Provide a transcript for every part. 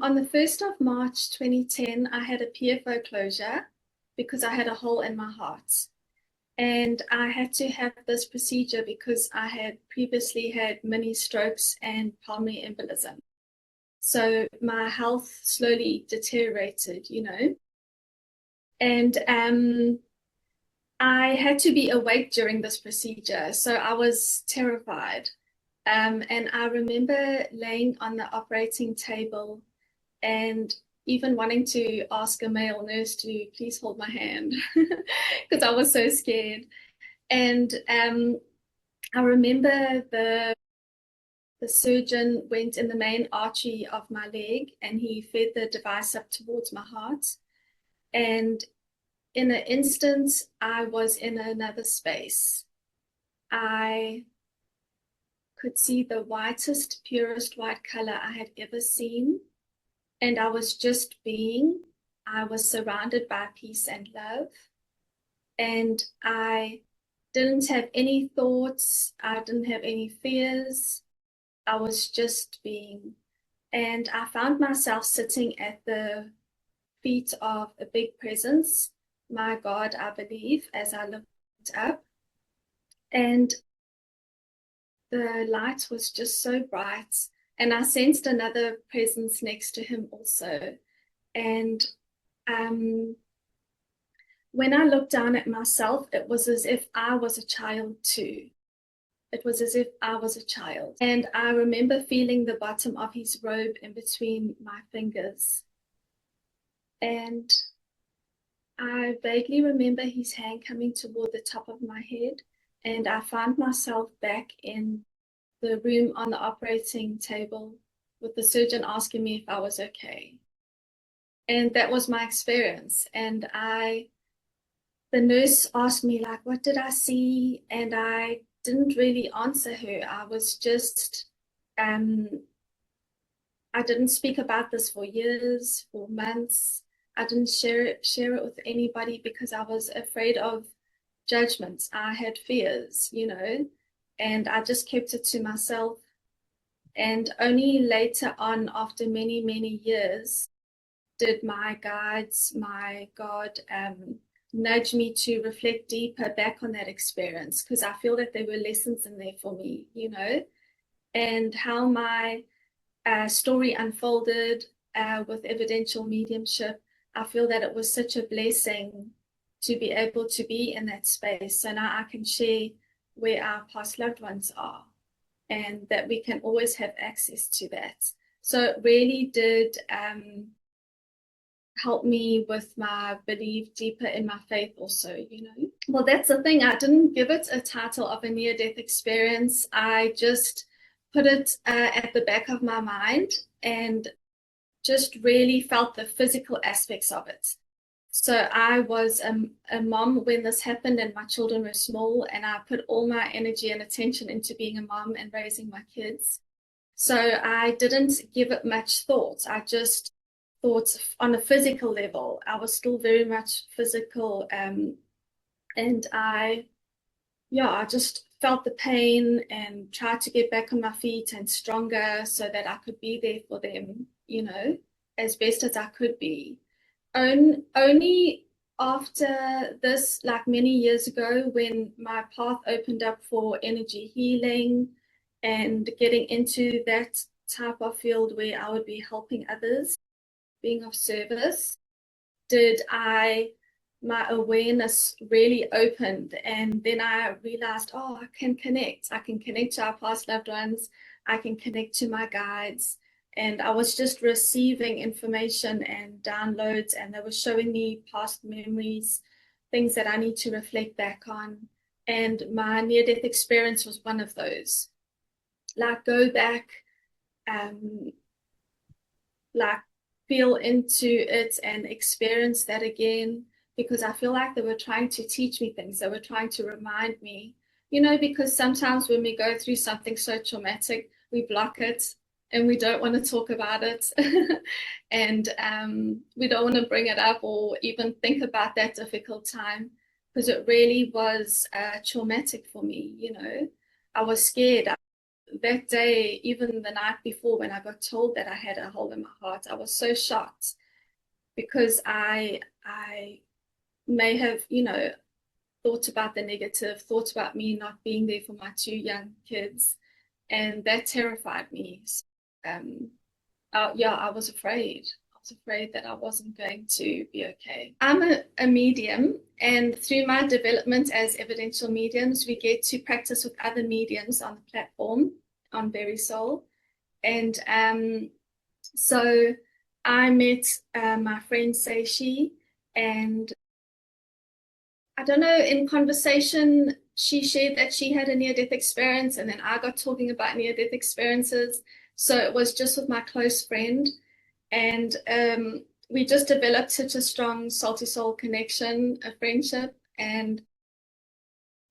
On the 1st of March 2010, I had a PFO closure because I had a hole in my heart. And I had to have this procedure because I had previously had mini strokes and pulmonary embolism. So my health slowly deteriorated, And I had to be awake during this procedure, so I was terrified. And I remember laying on the operating table and even wanting to ask a male nurse to please hold my hand because I was so scared. And I remember the surgeon went in the main artery of my leg and he fed the device up towards my heart. And in an instant, I was in another space. I could see the whitest, purest white color I had ever seen. And I was just being. I was surrounded by peace and love. And I didn't have any thoughts. I didn't have any fears. I was just being. And I found myself sitting at the feet of a big presence, my God, I believe, as I looked up. And the light was just so bright. And I sensed another presence next to him also. And when I looked down at myself, it was as if I was a child too. It was as if I was a child. And I remember feeling the bottom of his robe in between my fingers. And I vaguely remember his hand coming toward the top of my head. And I found myself back in the room on the operating table with the surgeon asking me if I was okay. And that was my experience. And the nurse asked me, like, what did I see? And I didn't really answer her. I was just, I didn't speak about this for years, for months. I didn't share it with anybody because I was afraid of judgments. I had fears, and I just kept it to myself. And only later on, after many, many years, did my guides, my God, nudge me to reflect deeper back on that experience, because I feel that there were lessons in there for me, and how my story unfolded with evidential mediumship. I feel that it was such a blessing to be able to be in that space. So now I can share where our past loved ones are and that we can always have access to that. So it really did help me with my belief deeper in my faith also, Well, that's the thing. I didn't give it a title of a near-death experience. I just put it at the back of my mind and just really felt the physical aspects of it. So I was a mom when this happened and my children were small, and I put all my energy and attention into being a mom and raising my kids. So I didn't give it much thought. I just thought on a physical level. I was still very much physical, and I just felt the pain and tried to get back on my feet and stronger so that I could be there for them, as best as I could be. Only after this, like many years ago, when my path opened up for energy healing and getting into that type of field where I would be helping others, being of service, did my awareness really opened. And then I realized, I can connect. I can connect to our past loved ones. I can connect to my guides. And I was just receiving information and downloads, and they were showing me past memories, things that I need to reflect back on. And my near-death experience was one of those. Like, go back, like feel into it and experience that again, because I feel like they were trying to teach me things. They were trying to remind me, because sometimes when we go through something so traumatic, we block it and we don't want to talk about it. And we don't want to bring it up or even think about that difficult time, because it really was traumatic for me. I was scared. that day, even the night before, when I got told that I had a hole in my heart, I was so shocked because I may have, thought about the negative, thought about me not being there for my two young kids, and that terrified me. So, yeah, I was afraid. I was afraid that I wasn't going to be okay. I'm a medium, and through my development as evidential mediums, we get to practice with other mediums on the platform on Berry Soul. And so I met my friend Seishi, and I don't know, in conversation, she shared that she had a near-death experience, and then I got talking about near-death experiences. So it was just with my close friend, and we just developed such a strong soul-to-soul connection, a friendship. And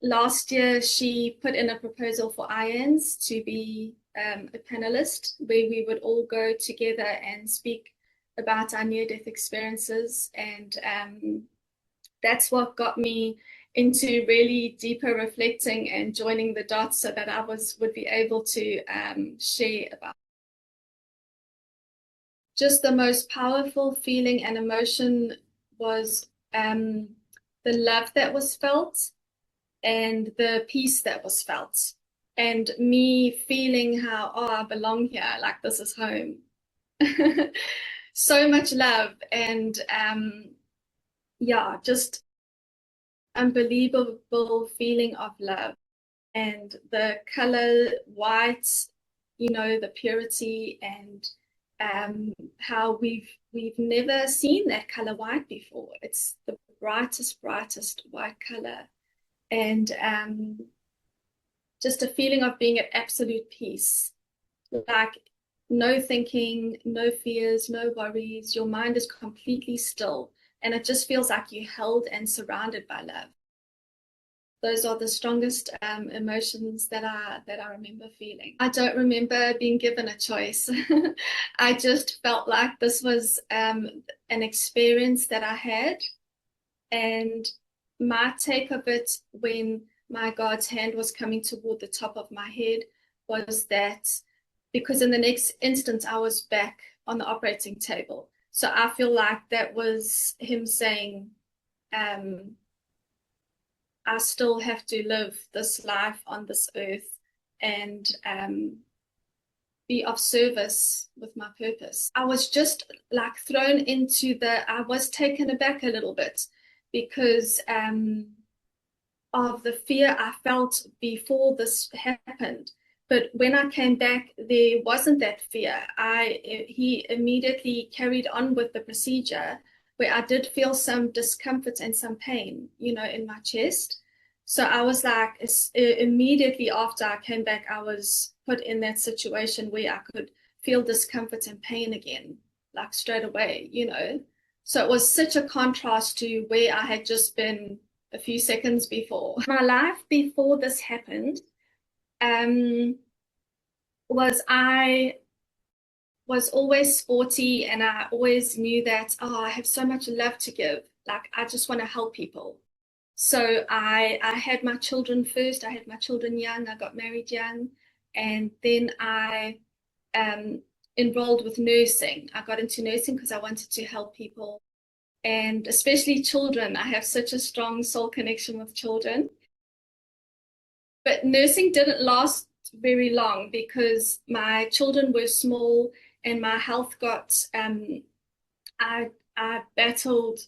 last year, she put in a proposal for IANS to be a panelist, where we would all go together and speak about our near-death experiences. And that's what got me into really deeper reflecting and joining the dots so that I would be able to share about. Just the most powerful feeling and emotion was the love that was felt and the peace that was felt, and me feeling how, oh, I belong here, like this is home. So much love, and yeah, just unbelievable feeling of love. And the color white, the purity, and how we've never seen that color white before. It's the brightest white color, and just a feeling of being at absolute peace, like no thinking, no fears, no worries. Your mind is completely still, and it just feels like you're held and surrounded by love. Those are the strongest emotions that I remember feeling. I don't remember being given a choice. I just felt like this was an experience that I had, and my take of it when my God's hand was coming toward the top of my head was that, because in the next instant I was back on the operating table. So I feel like that was him saying, I still have to live this life on this earth and be of service with my purpose. I was just like thrown into I was taken aback a little bit because of the fear I felt before this happened. But when I came back, there wasn't that fear. He immediately carried on with the procedure, where I did feel some discomfort and some pain, in my chest. So I was like, immediately after I came back, I was put in that situation where I could feel discomfort and pain again, like straight away, So it was such a contrast to where I had just been a few seconds before. My life before this happened, I was always sporty, and I always knew that, I have so much love to give. Like, I just want to help people. So I had my children first. I had my children young. I got married young. And then I enrolled with nursing. I got into nursing because I wanted to help people, and especially children. I have such a strong soul connection with children. But nursing didn't last very long because my children were small and my health got, I battled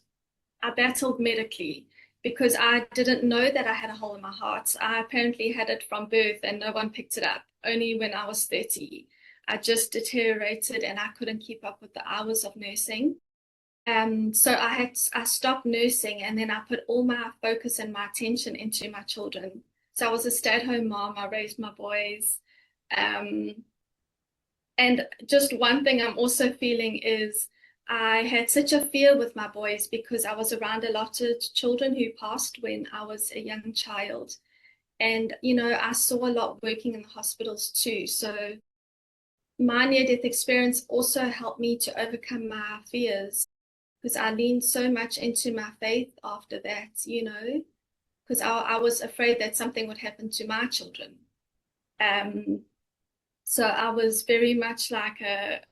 medically because I didn't know that I had a hole in my heart. I apparently had it from birth and no one picked it up. Only when I was 30, I just deteriorated and I couldn't keep up with the hours of nursing. So I stopped nursing, and then I put all my focus and my attention into my children. So I was a stay-at-home mom. I raised my boys. And just one thing I'm also feeling is I had such a fear with my boys because I was around a lot of children who passed when I was a young child. And, I saw a lot working in the hospitals too. So my near-death experience also helped me to overcome my fears, because I leaned so much into my faith after that, because I was afraid that something would happen to my children. So I was very much like a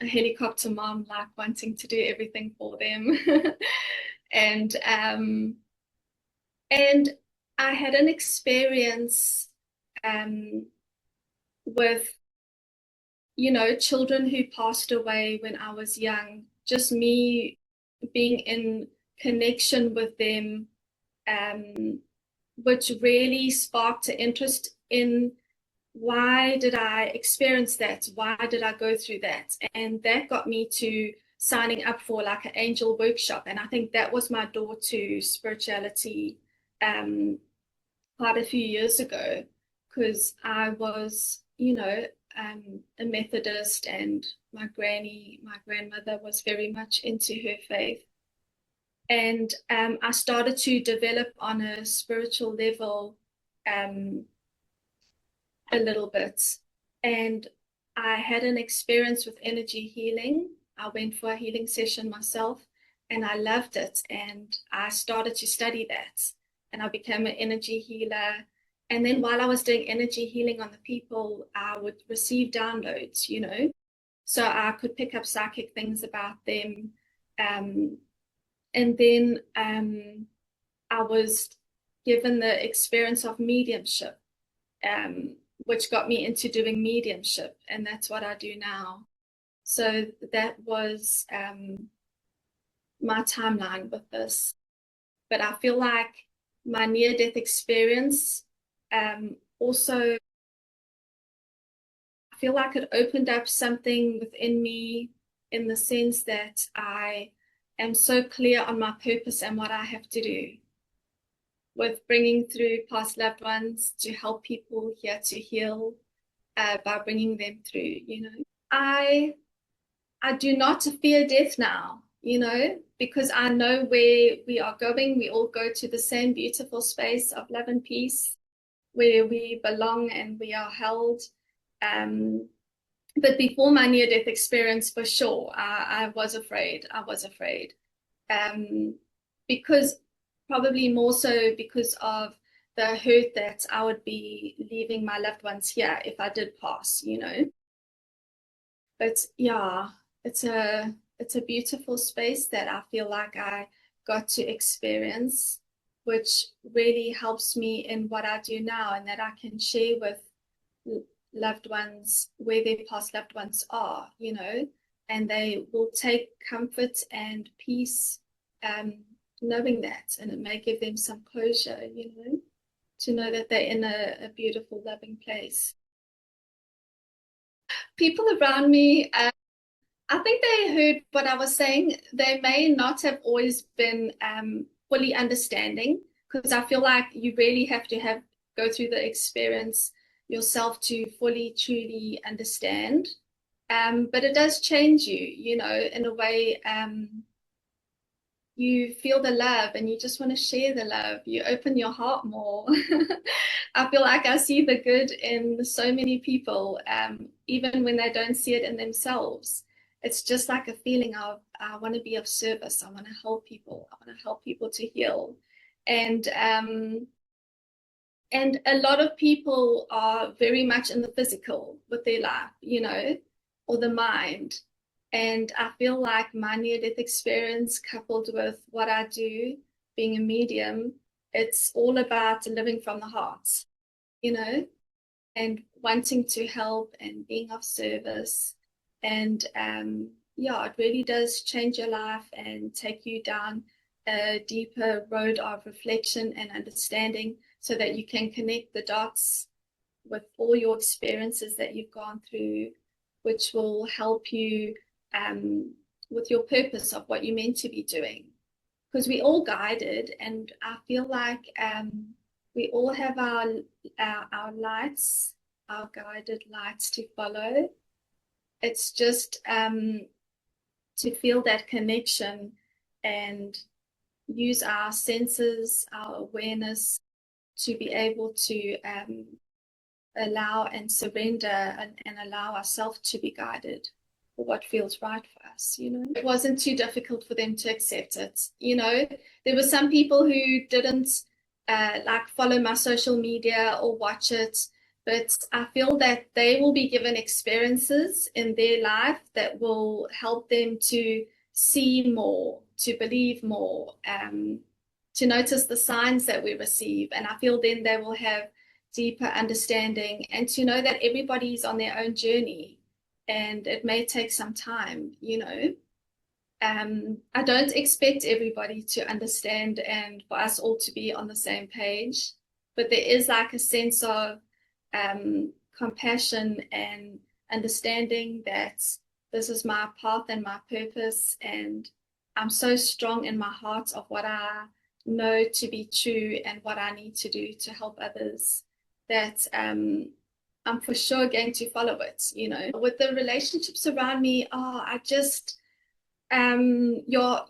helicopter mom, like wanting to do everything for them. And and I had an experience with, children who passed away when I was young, just me being in connection with them, which really sparked an interest in why did I experience that? Why did I go through that? And that got me to signing up for like an angel workshop. And I think that was my door to spirituality quite a few years ago, because I was, a Methodist, and my grandmother was very much into her faith. And I started to develop on a spiritual level a little bit. And I had an experience with energy healing. I went for a healing session myself and I loved it. And I started to study that and I became an energy healer. And then while I was doing energy healing on the people, I would receive downloads, so I could pick up psychic things about them. And then I was given the experience of mediumship, which got me into doing mediumship, and that's what I do now. So that was my timeline with this. But I feel like my near-death experience also, I feel like it opened up something within me, in the sense that I am so clear on my purpose and what I have to do, with bringing through past loved ones to help people here to heal, by bringing them through. I do not fear death now, because I know where we are going. We all go to the same beautiful space of love and peace, where we belong and we are held. But before my near-death experience, for sure, I was afraid. Because probably more so because of the hurt that I would be leaving my loved ones here if I did pass. But yeah, it's a beautiful space that I feel like I got to experience, which really helps me in what I do now, and that I can share with loved ones where their past loved ones are, and they will take comfort and peace knowing that, and it may give them some closure, to know that they're in a beautiful, loving place. People around me, I think they heard what I was saying. They may not have always been fully understanding, because I feel like you really have to go through the experience yourself to fully, truly understand. But it does change you, in a way. You feel the love and you just want to share the love. You open your heart more. I feel like I see the good in so many people, even when they don't see it in themselves. It's just like a feeling of, I want to be of service. I want to help people. I want to help people to heal. And a lot of people are very much in the physical with their life, or the mind. And I feel like my near-death experience, coupled with what I do, being a medium, it's all about living from the heart, and wanting to help and being of service. And yeah, it really does change your life and take you down a deeper road of reflection and understanding, so that you can connect the dots with all your experiences that you've gone through, which will help you with your purpose of what you're meant to be doing. Because we're all guided, and I feel like we all have our lights, our guided lights to follow. It's just to feel that connection and use our senses, our awareness, to be able to allow and surrender, and allow ourselves to be guided for what feels right for us. It wasn't too difficult for them to accept it. There were some people who didn't like follow my social media or watch it, but I feel that they will be given experiences in their life that will help them to see more, to believe more, to notice the signs that we receive. And I feel then they will have deeper understanding and to know that everybody's on their own journey and it may take some time, you know. I don't expect everybody to understand and for us all to be on the same page, but there is like a sense of compassion and understanding that this is my path and my purpose, and I'm so strong in my heart of what I know to be true and what I need to do to help others, that I'm for sure going to follow it, you know. With the relationships around me, I just your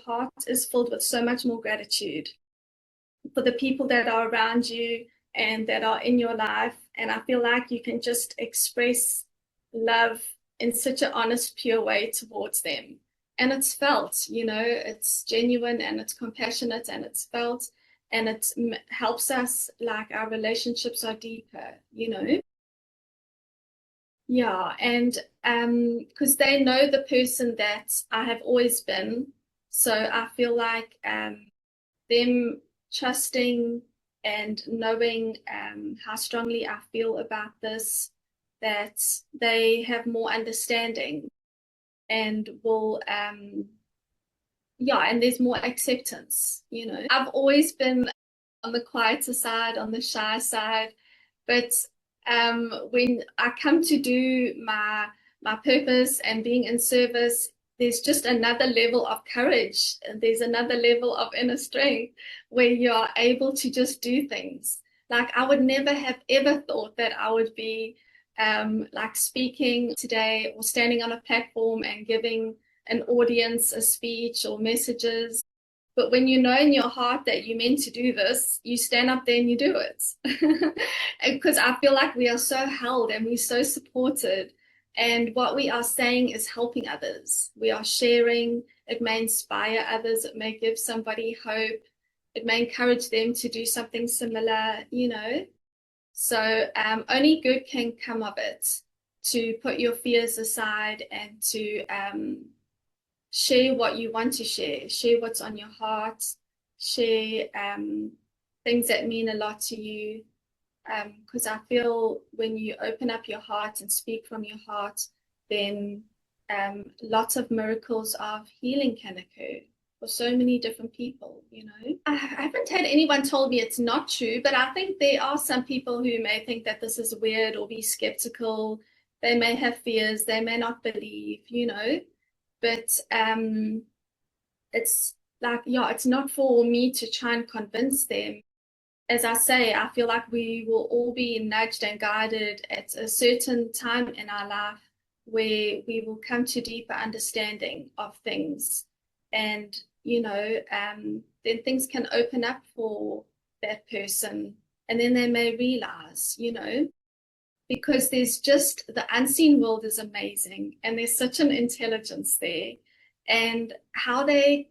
heart is filled with so much more gratitude for the people that are around you and that are in your life. And I feel like you can just express love in such an honest, pure way towards them. And it's felt, you know, it's genuine and it's compassionate and it's felt, and it helps us, like our relationships are deeper, you know. Yeah, and because they know the person that I have always been, so I feel like them trusting and knowing how strongly I feel about this, that they have more understanding and will yeah, and there's more acceptance, you know. I've always been on the quieter side, on the shy side, but when I come to do my purpose and being in service, there's just another level of courage, and there's another level of inner strength where you're able to just do things. Like I would never have ever thought that I would be like speaking today or standing on a platform and giving an audience a speech or messages. But when you know in your heart that you're meant to do this, you stand up there and you do it. Because I feel like we are so held and we're so supported. And what we are saying is helping others. We are sharing. It may inspire others. It may give somebody hope. It may encourage them to do something similar, you know. So only good can come of it, to put your fears aside and to share what you want to share what's on your heart, share things that mean a lot to you. Because I feel when you open up your heart and speak from your heart, then lots of miracles of healing can occur for so many different people, you know. I haven't had anyone told me it's not true, but I think there are some people who may think that this is weird or be skeptical. They may have fears, they may not believe, you know. But it's like, yeah, it's not for me to try and convince them. As I say, I feel like we will all be nudged and guided at a certain time in our life where we will come to deeper understanding of things. And, you know, then things can open up for that person. And then they may realize, you know, because there's just the unseen world is amazing and there's such an intelligence there, and how they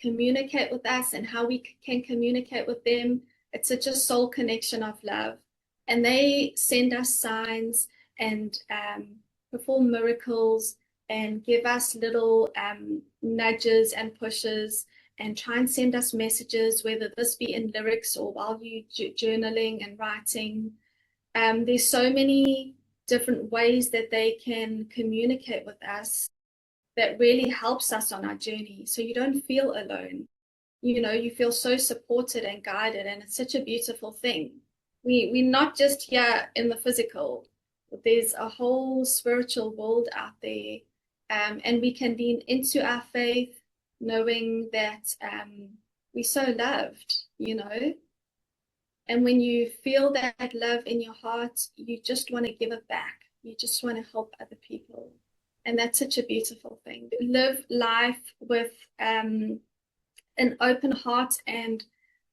communicate with us and how we can communicate with them, it's such a soul connection of love, and they send us signs and perform miracles and give us little nudges and pushes and try and send us messages, whether this be in lyrics or while you journaling and writing. There's so many different ways that they can communicate with us that really helps us on our journey. So you don't feel alone. You know, you feel so supported and guided, and it's such a beautiful thing. We're not just here in the physical. There's a whole spiritual world out there, and we can lean into our faith, knowing that we're so loved, you know. And when you feel that love in your heart, you just want to give it back. You just want to help other people. And that's such a beautiful thing. Live life with an open heart and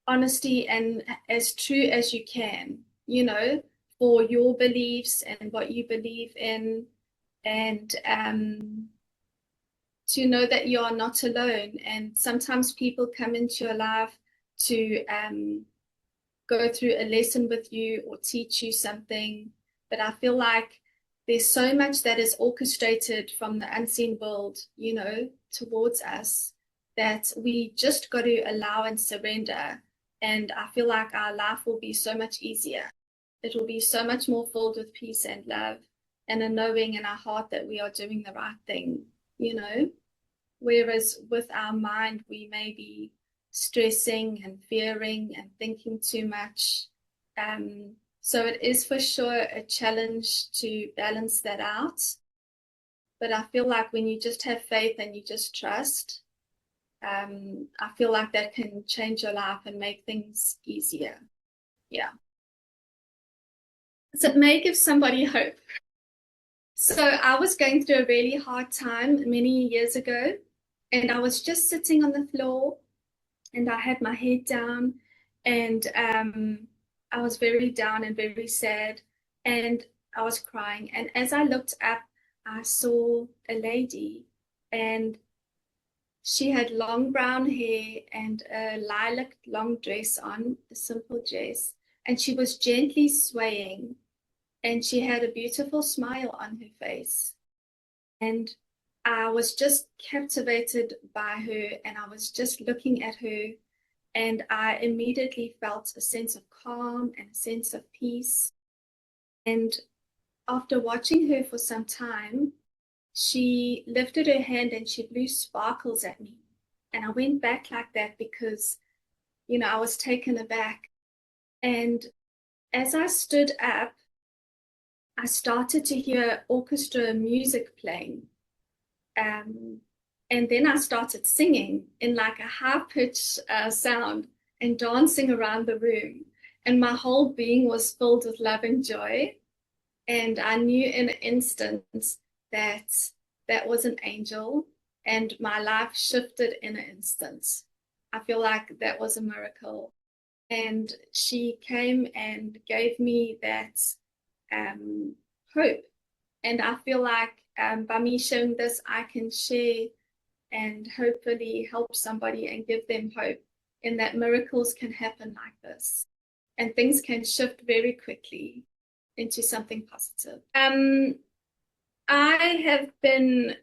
honesty and as true as you can, you know, for your beliefs and what you believe in. And to know that you are not alone. And sometimes people come into your life to go through a lesson with you or teach you something. But I feel like there's so much that is orchestrated from the unseen world, towards us, that we just got to allow and surrender. And I feel like our life will be so much easier. It will be so much more filled with peace and love and a knowing in our heart that we are doing the right thing, Whereas with our mind, we may be stressing and fearing and thinking too much. So it is for sure a challenge to balance that out. But I feel like when you just have faith and you just trust, I feel like that can change your life and make things easier. Yeah. So it may give somebody hope. So I was going through a really hard time many years ago, and I was just sitting on the floor and I had my head down, and I was very down and very sad, and I was crying. And as I looked up, I saw a lady, and she had long brown hair and a lilac long dress on, a simple dress, and she was gently swaying, and she had a beautiful smile on her face. And I was just captivated by her, and I was just looking at her, and I immediately felt a sense of calm and a sense of peace. And after watching her for some time, she lifted her hand and she blew sparkles at me. And I went back like that because, I was taken aback. And as I stood up, I started to hear orchestra music playing. And then I started singing in like a high-pitched sound and dancing around the room. And my whole being was filled with love and joy. And I knew in an instant that that was an angel, and my life shifted in an instant. I feel like that was a miracle. And she came and gave me that hope. And I feel like by me sharing this, I can share and hopefully help somebody and give them hope in that miracles can happen like this. And things can shift very quickly into something positive. I have been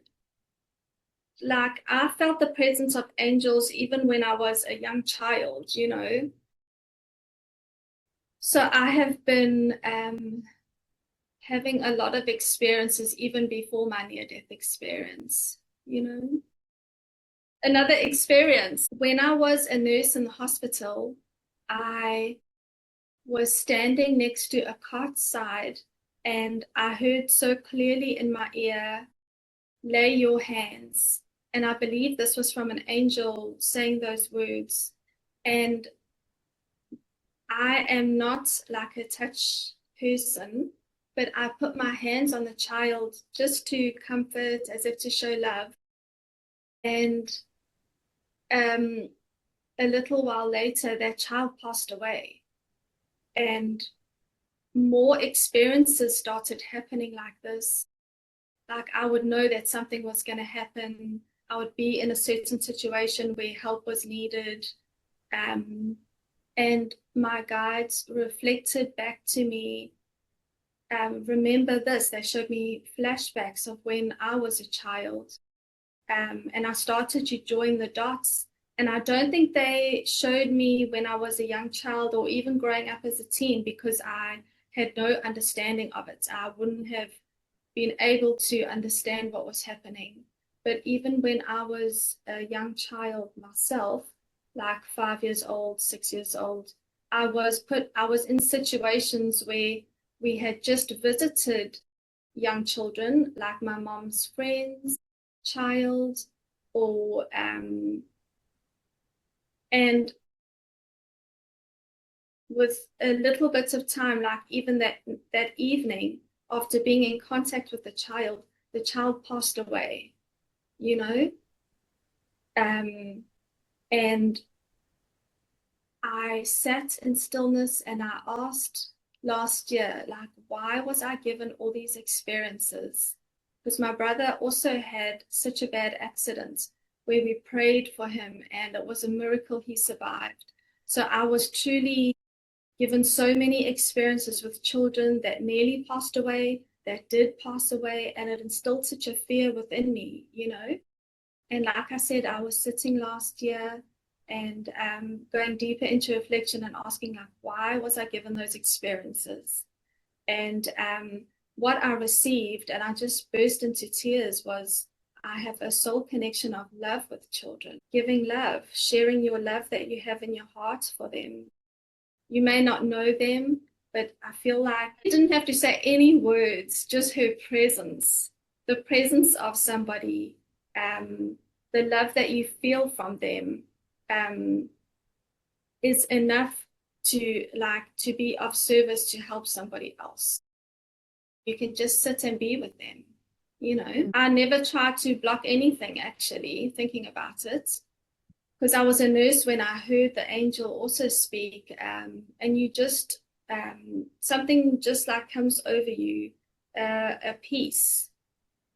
I felt the presence of angels even when I was a young child, So I have been having a lot of experiences even before my near-death experience, Another experience, when I was a nurse in the hospital, I was standing next to a cot side, and I heard so clearly in my ear, "Lay your hands." And I believe this was from an angel saying those words. And I am not like a touch person, but I put my hands on the child just to comfort, as if to show love. And a little while later, that child passed away. And more experiences started happening like this. Like I would know that something was going to happen. I would be in a certain situation where help was needed. And my guides reflected back to me, remember this. They showed me flashbacks of when I was a child. And I started to join the dots. And I don't think they showed me when I was a young child or even growing up as a teen, because I had no understanding of it. I wouldn't have been able to understand what was happening. But even when I was a young child myself, like 5 years old, 6 years old, I was in situations where we had just visited young children, like my mom's friends, child, or and with a little bit of time, like even that evening, after being in contact with the child passed away, and I sat in stillness and I asked last year, like, why was I given all these experiences? Because my brother also had such a bad accident where we prayed for him and it was a miracle he survived. So I was truly given so many experiences with children that nearly passed away, that did pass away, and it instilled such a fear within me, you know. And like I said, I was sitting last year and going deeper into reflection and asking, like, why was I given those experiences? And what I received, and I just burst into tears, was I have a soul connection of love with children, giving love, sharing your love that you have in your heart for them. You may not know them, but I feel like I didn't have to say any words, just her presence, the presence of somebody, the love that you feel from them is enough to be of service to help somebody else. You can just sit and be with them, you know. I never tried to block anything, actually, thinking about it, because I was a nurse when I heard the angel also speak, and you just, something just like comes over you, a peace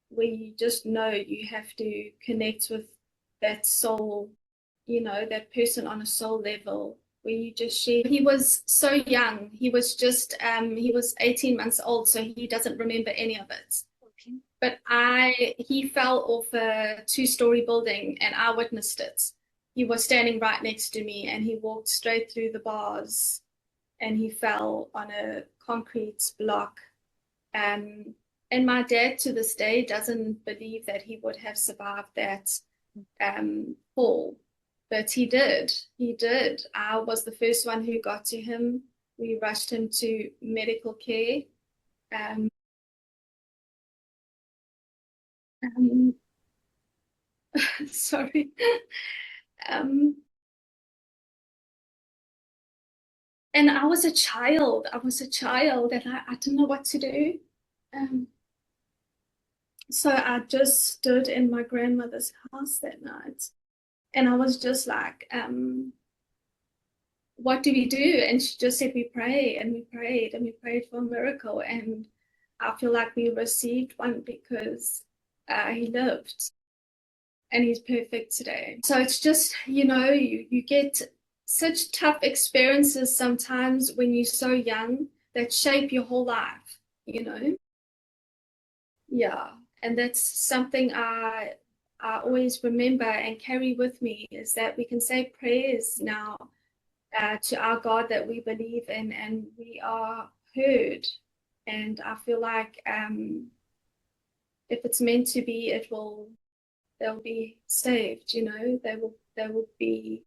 where you just know you have to connect with that soul, you know, that person on a soul level where you just share. He was so young. He was just, he was 18 months old, so he doesn't remember any of it. Okay. But he fell off a 2-story building and I witnessed it. He was standing right next to me and he walked straight through the bars and he fell on a concrete block. And my dad to this day doesn't believe that he would have survived that fall. But he did. He did. I was the first one who got to him. We rushed him to medical care. Sorry. And I was a child. I was a child and I didn't know what to do. So I just stood in my grandmother's house that night. And I was just like, what do we do? And she just said, we pray and we prayed and we prayed for a miracle. And I feel like we received one because he lived and he's perfect today. So it's just, you know, you get such tough experiences sometimes when you're so young that shape your whole life, you know? Yeah. And that's something I always remember and carry with me, is that we can say prayers now to our God that we believe in, and we are heard. And I feel like if it's meant to be, they'll be saved, you know, they will be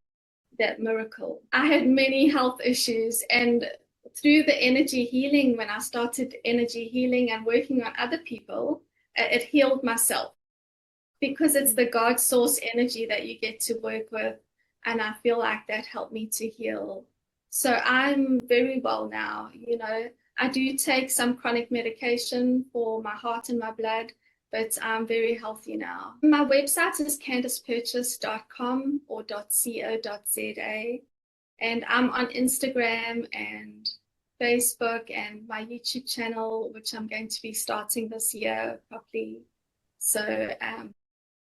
that miracle. I had many health issues, and through the energy healing, when I started energy healing and working on other people, it healed myself, because it's the God source energy that you get to work with. And I feel like that helped me to heal. So I'm very well now, you know. I do take some chronic medication for my heart and my blood, but I'm very healthy now. My website is candicepurchase.com or .co.za. And I'm on Instagram and Facebook and my YouTube channel, which I'm going to be starting this year properly. So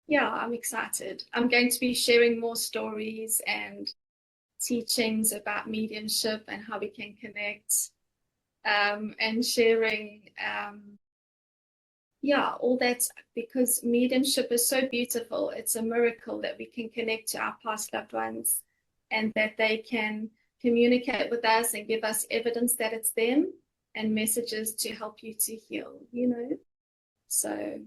yeah, I'm excited. I'm going to be sharing more stories and teachings about mediumship and how we can connect, and sharing, yeah, all that, because mediumship is so beautiful. It's a miracle that we can connect to our past loved ones and that they can communicate with us and give us evidence that it's them and messages to help you to heal, you know? So